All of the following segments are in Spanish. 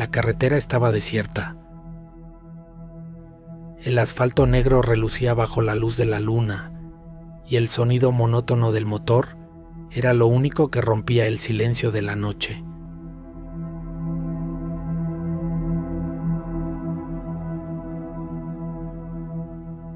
La carretera estaba desierta. El asfalto negro relucía bajo la luz de la luna, y el sonido monótono del motor era lo único que rompía el silencio de la noche.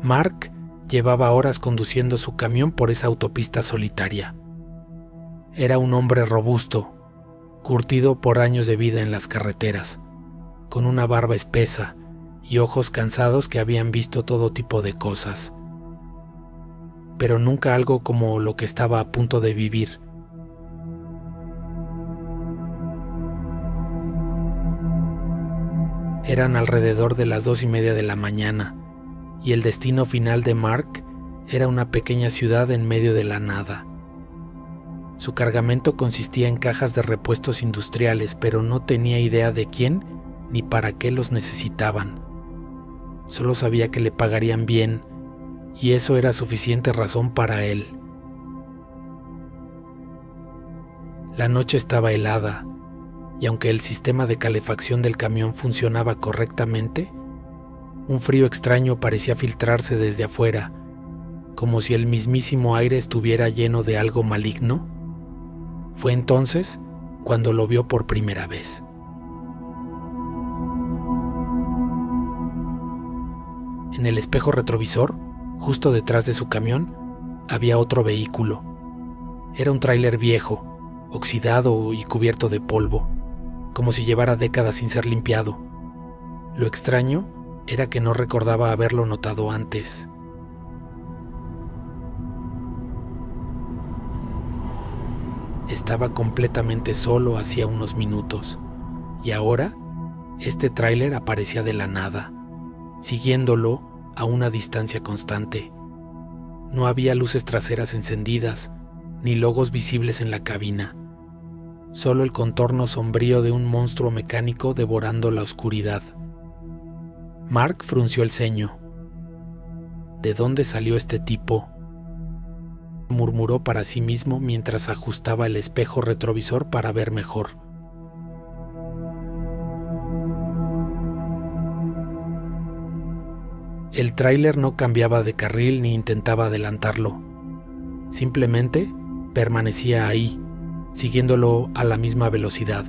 Mark llevaba horas conduciendo su camión por esa autopista solitaria. Era un hombre robusto, curtido por años de vida en las carreteras, con una barba espesa y ojos cansados que habían visto todo tipo de cosas, pero nunca algo como lo que estaba a punto de vivir. Eran alrededor de las 2:30 de la mañana, y el destino final de Mark era una pequeña ciudad en medio de la nada. Su cargamento consistía en cajas de repuestos industriales, pero no tenía idea de quién ni para qué los necesitaban. Solo sabía que le pagarían bien, y eso era suficiente razón para él. La noche estaba helada, y aunque el sistema de calefacción del camión funcionaba correctamente, un frío extraño parecía filtrarse desde afuera, como si el mismísimo aire estuviera lleno de algo maligno. Fue entonces cuando lo vio por primera vez. En el espejo retrovisor, justo detrás de su camión, había otro vehículo. Era un tráiler viejo, oxidado y cubierto de polvo, como si llevara décadas sin ser limpiado. Lo extraño era que no recordaba haberlo notado antes. Estaba completamente solo hacía unos minutos, y ahora este tráiler aparecía de la nada, siguiéndolo a una distancia constante. No había luces traseras encendidas, ni logos visibles en la cabina, solo el contorno sombrío de un monstruo mecánico devorando la oscuridad. Mark frunció el ceño. ¿De dónde salió este tipo?, murmuró para sí mismo mientras ajustaba el espejo retrovisor para ver mejor. El tráiler no cambiaba de carril ni intentaba adelantarlo. Simplemente permanecía ahí, siguiéndolo a la misma velocidad.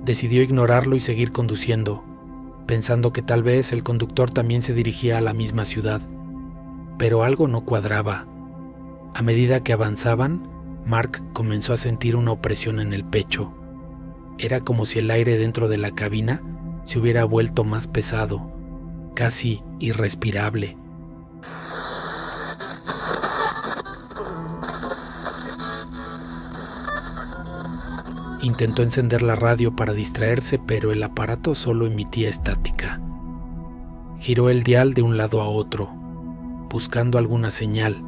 Decidió ignorarlo y seguir conduciendo, pensando que tal vez el conductor también se dirigía a la misma ciudad. Pero algo no cuadraba. A medida que avanzaban, Mark comenzó a sentir una opresión en el pecho. Era como si el aire dentro de la cabina se hubiera vuelto más pesado, casi irrespirable. Intentó encender la radio para distraerse, pero el aparato solo emitía estática. Giró el dial de un lado a otro, buscando alguna señal,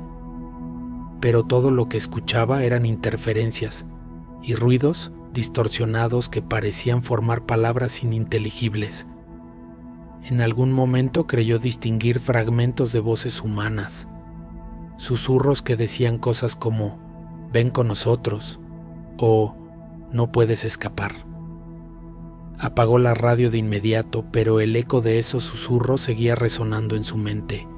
pero todo lo que escuchaba eran interferencias y ruidos distorsionados que parecían formar palabras ininteligibles. En algún momento creyó distinguir fragmentos de voces humanas, susurros que decían cosas como «ven con nosotros» o «no puedes escapar». Apagó la radio de inmediato, pero el eco de esos susurros seguía resonando en su mente.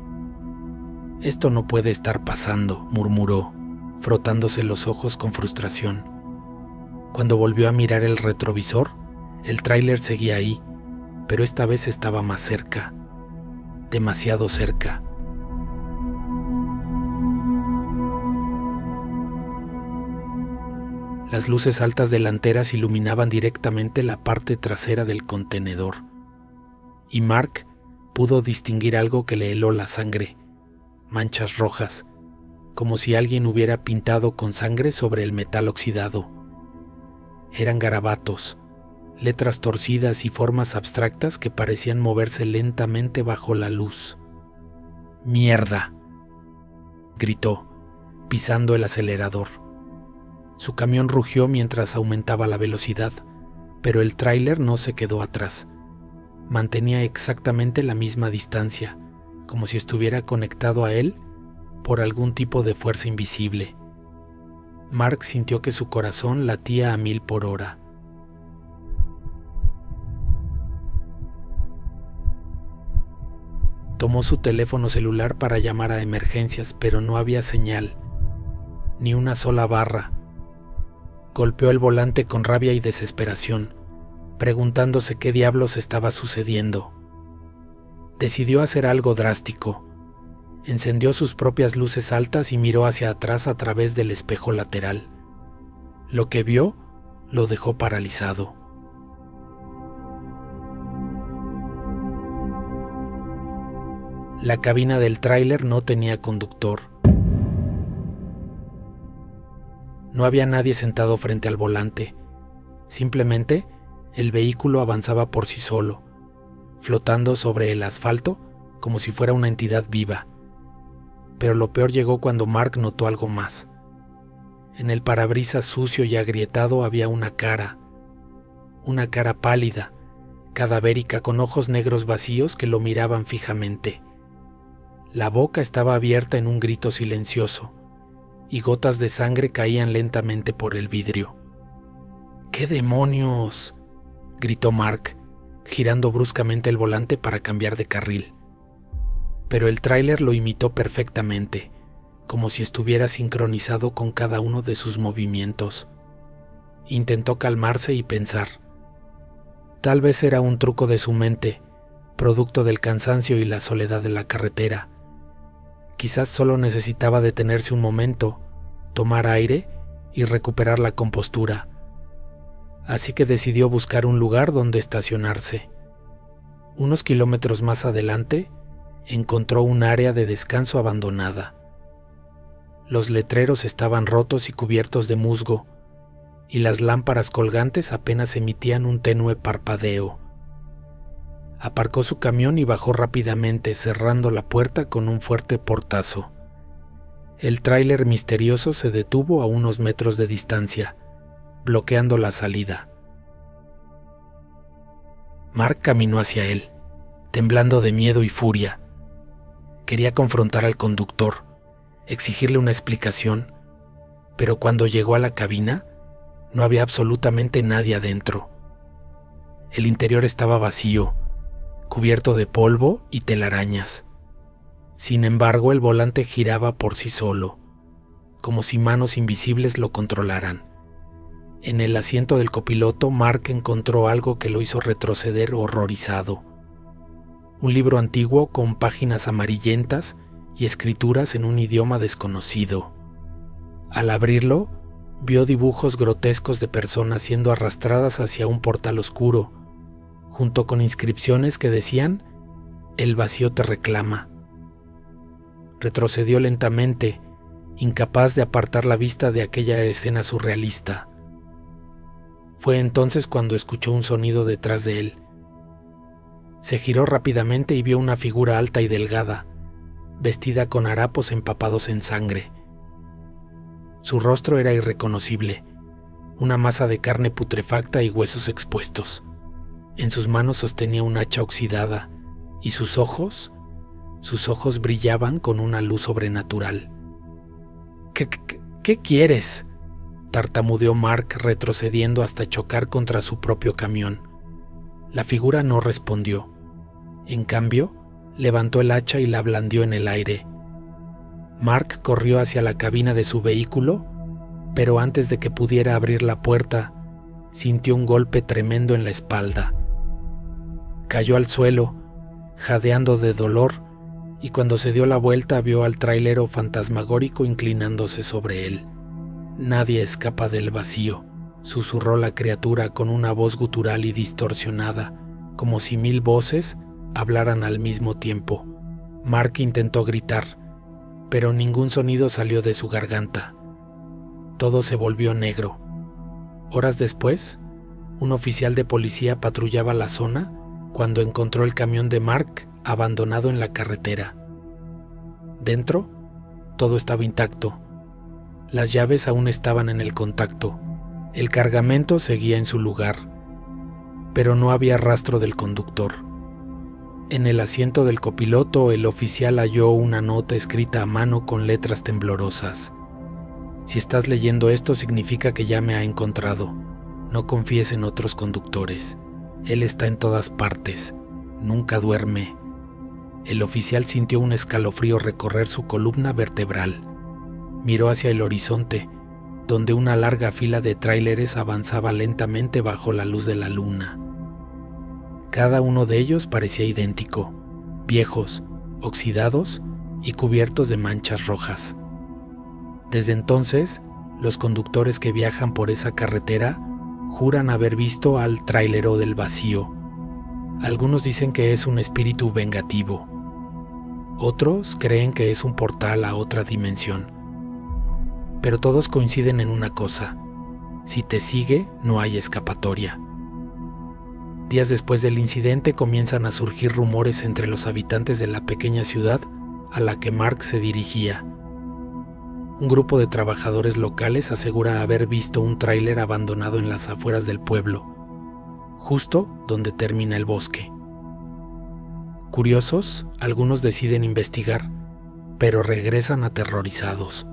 «Esto no puede estar pasando», murmuró, frotándose los ojos con frustración. Cuando volvió a mirar el retrovisor, el tráiler seguía ahí, pero esta vez estaba más cerca, demasiado cerca. Las luces altas delanteras iluminaban directamente la parte trasera del contenedor, y Mark pudo distinguir algo que le heló la sangre. Manchas rojas, como si alguien hubiera pintado con sangre sobre el metal oxidado. Eran garabatos, letras torcidas y formas abstractas que parecían moverse lentamente bajo la luz. «¡Mierda!», gritó, pisando el acelerador. Su camión rugió mientras aumentaba la velocidad, pero el tráiler no se quedó atrás. Mantenía exactamente la misma distancia, como si estuviera conectado a él por algún tipo de fuerza invisible. Mark sintió que su corazón latía a 1000 por hora. Tomó su teléfono celular para llamar a emergencias, pero no había señal, ni una sola barra. Golpeó el volante con rabia y desesperación, preguntándose qué diablos estaba sucediendo. Decidió hacer algo drástico. Encendió sus propias luces altas y miró hacia atrás a través del espejo lateral. Lo que vio lo dejó paralizado. La cabina del tráiler no tenía conductor. No había nadie sentado frente al volante. Simplemente, el vehículo avanzaba por sí solo, flotando sobre el asfalto como si fuera una entidad viva. Pero lo peor llegó cuando Mark notó algo más. En el parabrisas sucio y agrietado había una cara pálida, cadavérica, con ojos negros vacíos que lo miraban fijamente. La boca estaba abierta en un grito silencioso, y gotas de sangre caían lentamente por el vidrio. ¿Qué demonios?, gritó Mark, girando bruscamente el volante para cambiar de carril. Pero el tráiler lo imitó perfectamente, como si estuviera sincronizado con cada uno de sus movimientos. Intentó calmarse y pensar. Tal vez era un truco de su mente, producto del cansancio y la soledad de la carretera. Quizás solo necesitaba detenerse un momento, tomar aire y recuperar la compostura. Así que decidió buscar un lugar donde estacionarse. Unos kilómetros más adelante, encontró un área de descanso abandonada. Los letreros estaban rotos y cubiertos de musgo, y las lámparas colgantes apenas emitían un tenue parpadeo. Aparcó su camión y bajó rápidamente, cerrando la puerta con un fuerte portazo. El tráiler misterioso se detuvo a unos metros de distancia, bloqueando la salida. Mark caminó hacia él, temblando de miedo y furia. Quería confrontar al conductor, exigirle una explicación, pero cuando llegó a la cabina, no había absolutamente nadie adentro. El interior estaba vacío, cubierto de polvo y telarañas. Sin embargo, el volante giraba por sí solo, como si manos invisibles lo controlaran. En el asiento del copiloto, Mark encontró algo que lo hizo retroceder horrorizado. Un libro antiguo con páginas amarillentas y escrituras en un idioma desconocido. Al abrirlo, vio dibujos grotescos de personas siendo arrastradas hacia un portal oscuro, junto con inscripciones que decían: «El vacío te reclama». Retrocedió lentamente, incapaz de apartar la vista de aquella escena surrealista. Fue entonces cuando escuchó un sonido detrás de él. Se giró rápidamente y vio una figura alta y delgada, vestida con harapos empapados en sangre. Su rostro era irreconocible, una masa de carne putrefacta y huesos expuestos. En sus manos sostenía un hacha oxidada, y sus ojos brillaban con una luz sobrenatural. ¿Qué quieres?, tartamudeó Mark, retrocediendo hasta chocar contra su propio camión. La figura no respondió. En cambio, levantó el hacha y la blandió en el aire. Mark corrió hacia la cabina de su vehículo, pero antes de que pudiera abrir la puerta, sintió un golpe tremendo en la espalda. Cayó al suelo, jadeando de dolor, y cuando se dio la vuelta vio al trailero fantasmagórico inclinándose sobre él. «Nadie escapa del vacío», susurró la criatura con una voz gutural y distorsionada, como si 1000 voces hablaran al mismo tiempo. Mark intentó gritar, pero ningún sonido salió de su garganta. Todo se volvió negro. Horas después, un oficial de policía patrullaba la zona cuando encontró el camión de Mark abandonado en la carretera. Dentro, todo estaba intacto. Las llaves aún estaban en el contacto. El cargamento seguía en su lugar, pero no había rastro del conductor. En el asiento del copiloto, el oficial halló una nota escrita a mano con letras temblorosas. «Si estás leyendo esto, significa que ya me ha encontrado. No confíes en otros conductores. Él está en todas partes. Nunca duerme. el oficial sintió un escalofrío recorrer su columna vertebral. Miró hacia el horizonte, donde una larga fila de tráileres avanzaba lentamente bajo la luz de la luna. Cada uno de ellos parecía idéntico, viejos, oxidados y cubiertos de manchas rojas. Desde entonces, los conductores que viajan por esa carretera juran haber visto al trailero del vacío. Algunos dicen que es un espíritu vengativo. Otros creen que es un portal a otra dimensión. Pero todos coinciden en una cosa: si te sigue, no hay escapatoria. Días después del incidente comienzan a surgir rumores entre los habitantes de la pequeña ciudad a la que Mark se dirigía. Un grupo de trabajadores locales asegura haber visto un tráiler abandonado en las afueras del pueblo, justo donde termina el bosque. Curiosos, algunos deciden investigar, pero regresan aterrorizados.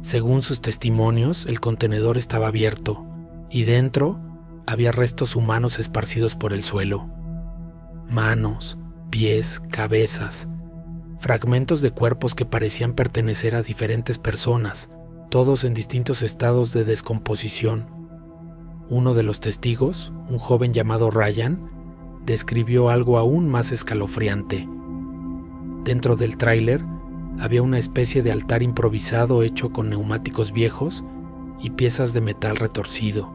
Según sus testimonios, el contenedor estaba abierto y dentro había restos humanos esparcidos por el suelo. Manos, pies, cabezas, fragmentos de cuerpos que parecían pertenecer a diferentes personas, todos en distintos estados de descomposición. Uno de los testigos, un joven llamado Ryan, describió algo aún más escalofriante. Dentro del tráiler había una especie de altar improvisado hecho con neumáticos viejos y piezas de metal retorcido.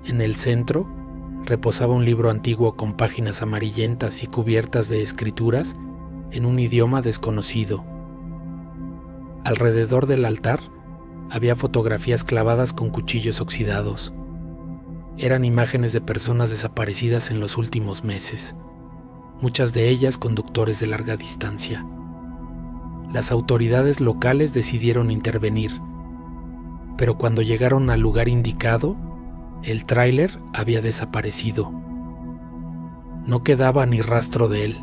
En el centro reposaba un libro antiguo con páginas amarillentas y cubiertas de escrituras en un idioma desconocido. Alrededor del altar había fotografías clavadas con cuchillos oxidados. Eran imágenes de personas desaparecidas en los últimos meses, muchas de ellas conductores de larga distancia. Las autoridades locales decidieron intervenir, pero cuando llegaron al lugar indicado, el tráiler había desaparecido. No quedaba ni rastro de él,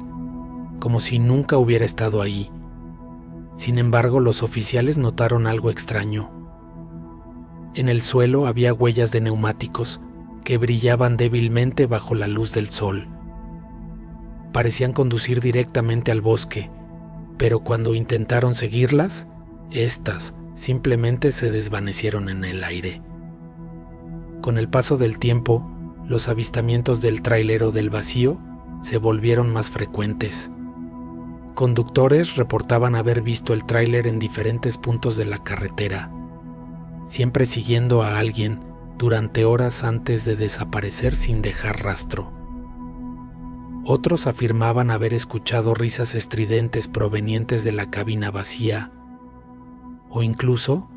como si nunca hubiera estado ahí. Sin embargo, los oficiales notaron algo extraño. En el suelo había huellas de neumáticos que brillaban débilmente bajo la luz del sol. Parecían conducir directamente al bosque, pero cuando intentaron seguirlas, éstas simplemente se desvanecieron en el aire. Con el paso del tiempo, los avistamientos del trailero del vacío se volvieron más frecuentes. Conductores reportaban haber visto el tráiler en diferentes puntos de la carretera, siempre siguiendo a alguien durante horas antes de desaparecer sin dejar rastro. Otros afirmaban haber escuchado risas estridentes provenientes de la cabina vacía, o incluso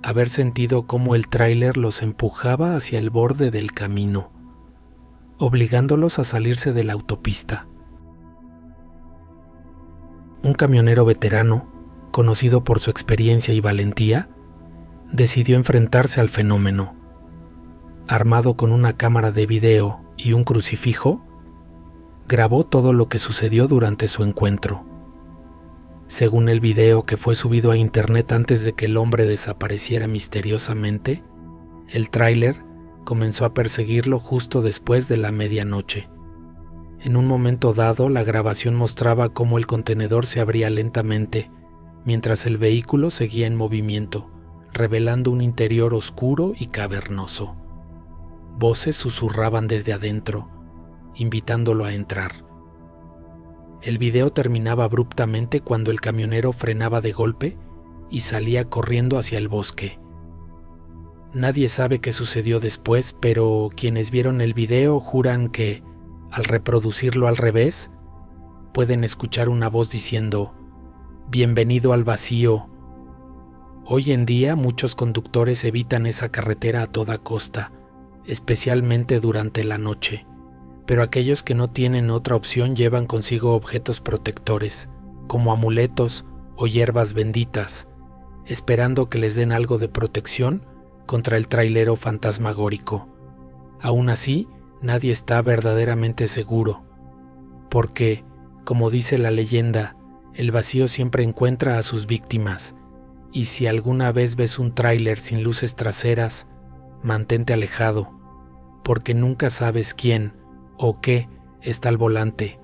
haber sentido cómo el tráiler los empujaba hacia el borde del camino, obligándolos a salirse de la autopista. Un camionero veterano, conocido por su experiencia y valentía, decidió enfrentarse al fenómeno. Armado con una cámara de video y un crucifijo, grabó todo lo que sucedió durante su encuentro. Según el video que fue subido a internet antes de que el hombre desapareciera misteriosamente, el tráiler comenzó a perseguirlo justo después de la medianoche. En un momento dado, la grabación mostraba cómo el contenedor se abría lentamente, mientras el vehículo seguía en movimiento, revelando un interior oscuro y cavernoso. Voces susurraban desde adentro, invitándolo a entrar. El video terminaba abruptamente cuando el camionero frenaba de golpe y salía corriendo hacia el bosque. Nadie sabe qué sucedió después, pero quienes vieron el video juran que, al reproducirlo al revés, pueden escuchar una voz diciendo: «Bienvenido al vacío». Hoy en día muchos conductores evitan esa carretera a toda costa, especialmente durante la noche, pero aquellos que no tienen otra opción llevan consigo objetos protectores, como amuletos o hierbas benditas, esperando que les den algo de protección contra el trailero fantasmagórico. Aún así, nadie está verdaderamente seguro, porque, como dice la leyenda, el vacío siempre encuentra a sus víctimas, y si alguna vez ves un tráiler sin luces traseras, mantente alejado, porque nunca sabes quién o qué está al volante